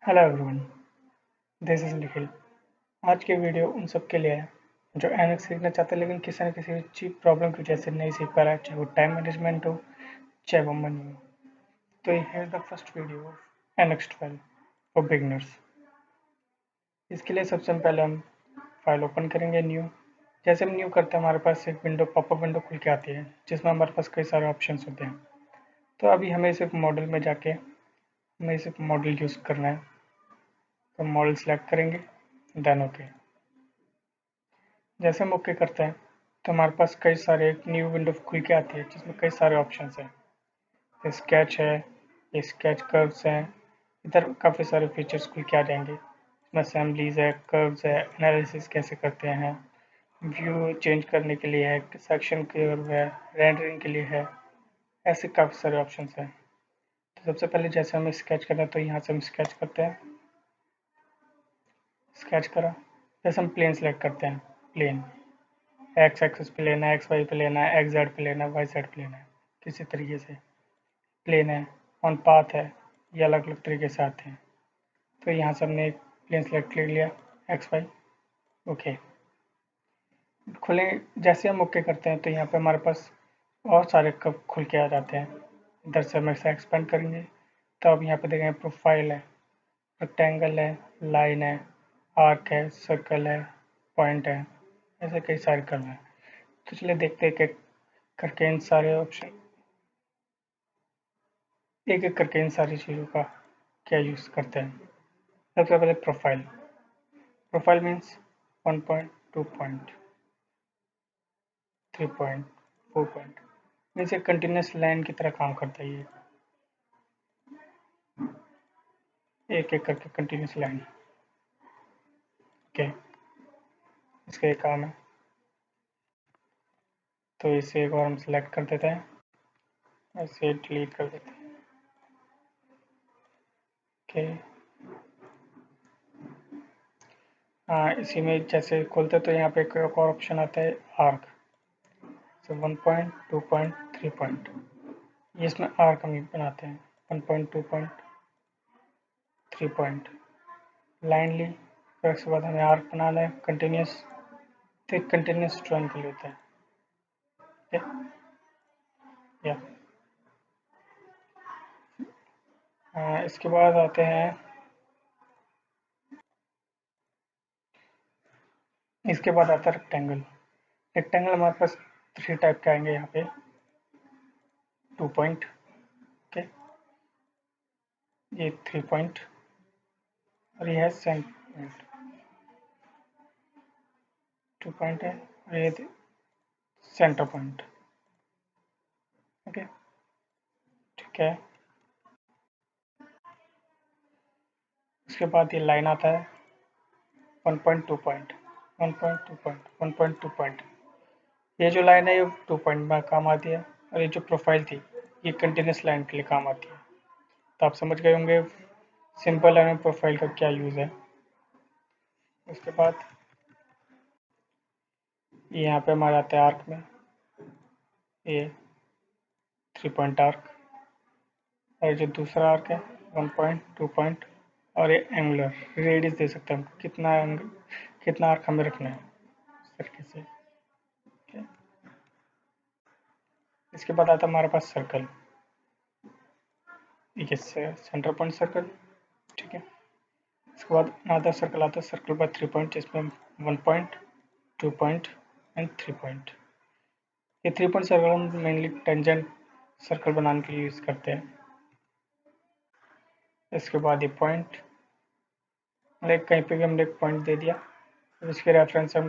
Hello everyone, this is Nikhil. आज की video उन सब के लिए है जो एनएक्स सीखना चाहते हैं लेकिन किसी न किसी चीज प्रॉब्लम की वजह से नहीं सीख पा रहा है, चाहे वो टाइम मैनेजमेंट हो चाहे वो मनी हो। तो here the first video of NX 12 for beginners. इसके लिए सबसे पहले हम फाइल ओपन करेंगे न्यू। जैसे हम न्यू करते हैं हमारे पास एक विंडो पॉपअप विंडो खुल के आती है जिसमें हमारे पास कई सारे ऑप्शन होते हैं। तो अभी हमें सिर्फ मॉडल में जाके हमें सिर्फ मॉडल यूज़ करना है। तो मॉडल सेलेक्ट करेंगे, देन ओके। जैसे हम ओके करते हैं तो हमारे पास कई सारे एक न्यू विंडो खुल के आती है जिसमें कई सारे ऑप्शंस हैं। स्केच है, ये स्केच कर्व्स हैं, इधर काफ़ी सारे फीचर्स खुल के आ जाएंगे। इसमें असेंबलीज है, कर्व्स है, एनालिसिस कैसे करते हैं, व्यू चेंज करने के लिए है, सेक्शन कर्व है, रेंडरिंग के लिए है, ऐसे काफ़ी सारे ऑप्शंस हैं। तो सबसे पहले जैसे हमें स्केच करना है तो यहाँ से हम स्केच करते हैं। स्केच करा, जैसे हम प्लेन सेलेक्ट करते हैं, प्लेन एक्स एक्सिस पे लेना है, एक्स वाई पे लेना है, एक्स जेड पे लेना है, वाई जेड पे लेना है, किसी तरीके से प्लेन है, ऑन पाथ है, ये अलग अलग तरीके से आते हैं। तो यहाँ से हमने एक प्लेन सेलेक्ट कर लिया, एक्स वाई, ओके। खुले जैसे हम ओके करते हैं तो यहाँ पे हमारे पास और सारे कप खुल के आ जाते हैं। इधर से हम ऐसे एक्सपेंड करेंगे तो अब यहाँ पे देखेंगे प्रोफाइल है, रेक्टेंगल है, लाइन है, आर्क है, सर्कल है, पॉइंट है, ऐसे कई सारे कर्व हैं। तो चलिए देखते हैं कि करके इन सारे ऑप्शन एक एक करके इन सारी चीज़ों का क्या यूज़ करते हैं। सबसे पहले profile. Profile means 1 point, 2 point, 3 point, 4 point, means एक कंटिन्यूस लाइन की तरह काम करता है ये, एक एक करके कंटिन्यूस लाइन। ओके, इसका एक काम है। तो इसे एक बार हम सेलेक्ट कर देते हैं, ऐसे डिलीट कर देते हैं। ओके, हाँ, इसी में जैसे खोलते तो यहाँ पे एक और ऑप्शन आता है आर्क। तो 1 पॉइंट, 2 पॉइंट, 3 पॉइंट, ये इसमें आर्क हम बनाते हैं। 1 पॉइंट, 2 पॉइंट, 3 पॉइंट लाइन ली, फिर उसके बाद हमें आर्क बनाना है कंटिन्यूस। तो एक कंटिन्यूस ड्राइंग के लिए होता है। या इसके बाद आते हैं, इसके बाद आता है रेक्टेंगल। रेक्टेंगल हमारे पास 3 टाइप के आएंगे यहाँ पे। 2 पॉइंट, ओके, ये 3 पॉइंट और ये है सेंटर पॉइंट। 2 पॉइंट है और ये सेंटर पॉइंट। ओके, ठीक है। उसके बाद ये लाइन आता है 1 point, 2 point, 1 point, 2 point, 1 point, 2 point. ये जो लाइन है ये 2 पॉइंट में काम आती है और ये जो प्रोफाइल थी ये कंटिन्यूस लाइन के लिए काम आती है। तो आप समझ गए होंगे सिंपल लाइन प्रोफाइल का क्या यूज़ है। उसके बाद ये यहाँ पे हमारा आता है आर्क में, ये 3 पॉइंट आर्क, और जो दूसरा आर्क है 1 पॉइंट, 2 पॉइंट, और ये एंगुलर रेडियस दे सकते हैं हम कितना आर्क हमें रखना है इस तरीके से। okay? इसके बाद आता है हमारे पास सर्कल, ये सेंटर पॉइंट सर्कल, ठीक है। इसके बाद अनदर सर्कल आता है सर्कल बाय 3 पॉइंट, जिसमें 1 पॉइंट, 2 पॉइंट एंड 3 पॉइंट। ये 3 पॉइंट सर्कल हम मेनली टेंजेंट सर्कल बनाने के लिए यूज़ करते हैं। इसके बाद ये पॉइंट, लाइक कहीं पे भी हमने एक पॉइंट दे दिया, तो इसके रेफरेंस से हम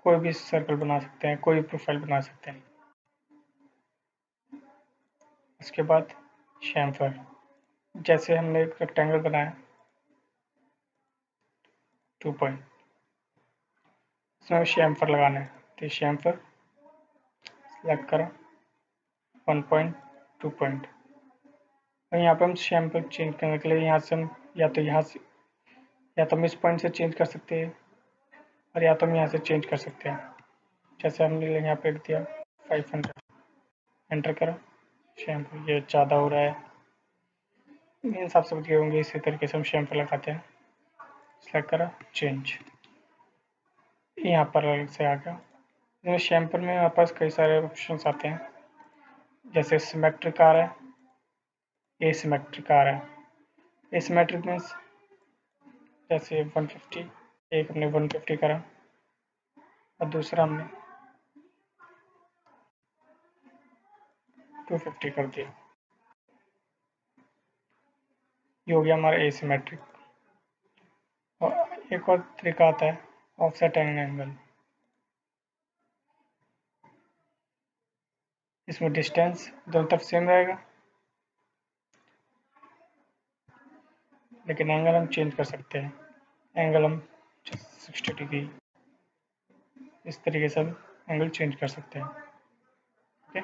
कोई भी सर्कल बना सकते हैं, कोई भी प्रोफाइल बना सकते हैं। उसके बाद शैम्फर, जैसे हमने एक रेक्टेंगल बनाया 2 पॉइंट, इसमें शैम्फर लगाना है। तो शैम्फर सेलेक्ट करा 1 पॉइंट, 2 पॉइंट, और यहाँ पे हम शैम्फर चेंज करने के लिए यहाँ से हम या तो हम इस पॉइंट से चेंज कर सकते हैं और या तो हम यहाँ से चेंज कर सकते हैं। जैसे हमने यहाँ पे दिया 500, एंटर करा, शैम्पू ये ज़्यादा हो रहा है, इन हिसाब से दिए होंगे, इसी तरीके से हम शेम्पर लगाते हैं। सेलेक्ट करा, चेंज, यहाँ पर अलग से आ गया। इसमें शेम्पर में हमारे पास कई सारे ऑप्शंस आते हैं, जैसे सिमेट्रिक आ रहा है, एसिमेट्रिक आ रहा है। एसिमेट्रिक मीन्स जैसे 150, एक हमने 150 करा और दूसरा हमने 250 कर दिया, ये हो गया हमारा एसिमेट्रिक। और एक और तरीका आता है ऑफसेट एंड एंगल। इसमें डिस्टेंस दोनों तरफ सेम रहेगा, लेकिन एंगल हम चेंज कर सकते हैं। एंगल हम 60 डिग्री, इस तरीके से हम एंगल चेंज कर सकते हैं। ओके,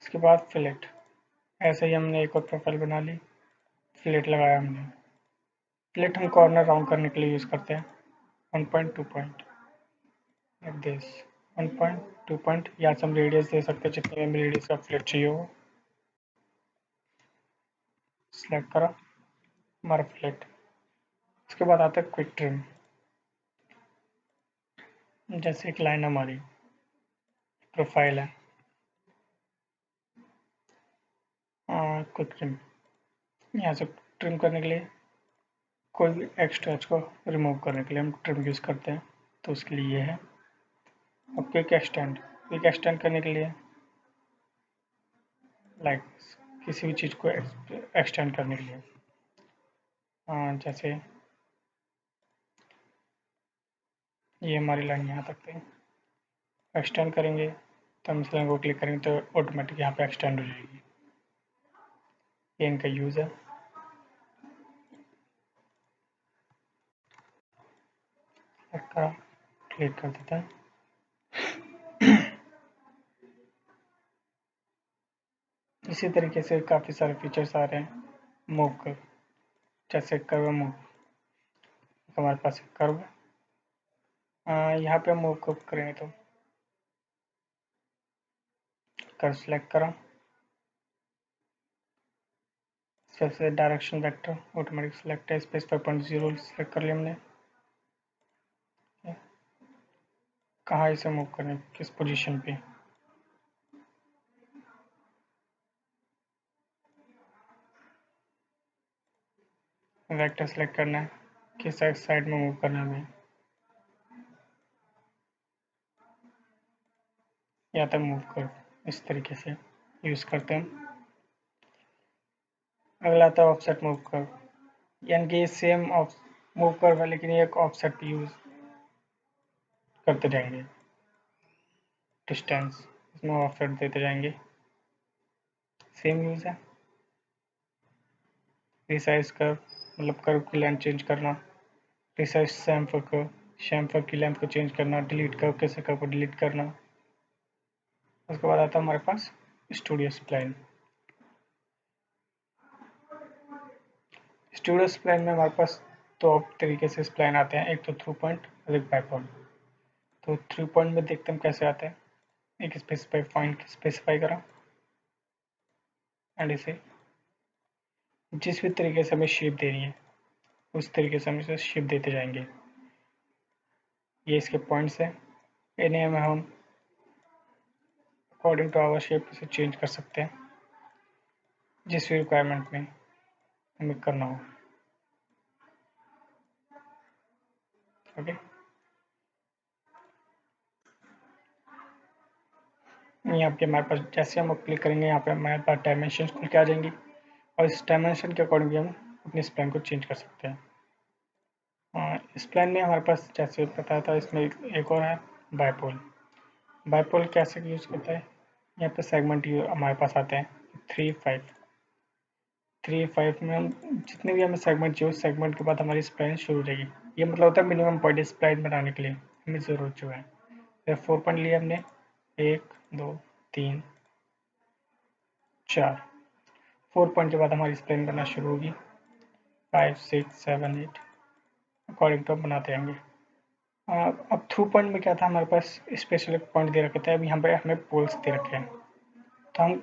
इसके बाद फिलेट। ऐसे ही हमने एक और प्रोफाइल बना ली, फिलेट लगाया हमने। फिलेट हम कॉर्नर राउंड करने के लिए यूज़ करते हैं। 1 point, 2 point, like this. 1 point, 2 point, या हम रेडियस दे सकते हैं जितने में रेडियस का फिलेट चाहिए हो। सेलेक्ट करा हमारा फिलेट। इसके बाद आता है क्विक ट्रिम। जैसे एक लाइन हमारी प्रोफाइल है, क्विक ट्रिम, यहाँ से ट्रिम करने के लिए कोई भी एक्स्ट्रा एज को रिमूव करने के लिए हम ट्रिम यूज़ करते हैं, तो उसके लिए ये है। अब क्विक एक्सटेंड करने के लिए लाइक किसी भी चीज़ को एक्सटेंड करने के लिए, जैसे ये हमारी लाइन यहाँ तक थी, एक्सटेंड करेंगे तो हम इस लाइन को क्लिक करेंगे तो ऑटोमेटिक यहाँ पे एक्सटेंड हो जाएगी। ये इनका यूज़ है। क्लिक कर देता है। इसी तरीके से काफ़ी सारे फीचर्स आ रहे हैं। मूव कर, जैसे कर्व मूव, हमारे पास कर्व यहाँ पे मूव कर करेंगे तो कर्व सेलेक्ट करा, सबसे डायरेक्शन वेक्टर ऑटोमेटिक सेलेक्ट है, स्पेस 5.0 सेलेक्ट कर लिया हमने। कहाँ इसे मूव करें, किस पोजीशन पे, वेक्टर सेलेक्ट करना है, किस साइड में मूव करना है हमें, या तक मूव कर, इस तरीके से यूज़ करते हैं। अगला आता है ऑफसेट मूव कर, यानी कि सेम मूव कर है लेकिन एक ऑफसेट पे यूज़ करते जाएंगे। डिस्टेंस, इसमें ऑफसेट देते जाएंगे, सेम यूज़ है। रिसाइज कर, मतलब कर्व की लेंथ चेंज करना। रिसाइज शैम्फर की लेंथ को चेंज करना। डिलीट कर्व कैसे कर्व को डिलीट करना। उसके बाद आता है हमारे पास स्टूडियो स्प्लाइन। स्टूडियो स्प्लाइन में हमारे पास दो तरीके से स्प्लाइन आते हैं, एक तो थ्रू पॉइंट और एक बाइपॉइंट। तो थ्रू पॉइंट में देखते हैं कैसे आते हैं। एक स्पेसिफाई पॉइंट स्पेसिफाई करा एंड इसे जिस भी तरीके से हमें शेप देनी है उस तरीके से हम इसे शेप देते जाएंगे। ये इसके पॉइंट्स हैं, इन्हें हम अकॉर्डिंग टू आवर शेप इसे चेंज कर सकते हैं जिस भी रिक्वायरमेंट में हमें करना हो। ओके, यहाँ पे हमारे पास जैसे हम क्लिक करेंगे यहाँ पे हमारे पास डायमेंशन खुल के आ जाएंगी और इस डायमेंशन के अकॉर्डिंग भी हम अपने स्प्लाइन को चेंज कर सकते हैं। स्प्लाइन में हमारे पास जैसे बताया था, इसमें एक और है बाइपोल। बाइपोल कैसे यूज़ करता है, यहाँ पे सेगमेंट हमारे पास आते हैं 3, 5 में हम जितने भी हमें सेगमेंट चाहिए उस सेगमेंट के बाद हमारी स्प्लाइन शुरू हो जाएगी। ये मतलब होता है मिनिमम पॉइंट स्प्लाइन बनाने के लिए हमें ज़रूरत जो है। फिर 4 पॉइंट लिए हमने, 1, 2, 3, 4। 4 पॉइंट के बाद हमारी स्प्लाइन बनना शुरू होगी। 5, 6, 7, 8 अकॉर्डिंग टू हम बनाते रहेंगे। अब थ्रू पॉइंट में क्या था, हमारे पास स्पेशल पॉइंट दे रखे थे, अब यहाँ पे हमें पोल्स दे रखे हैं। तो हम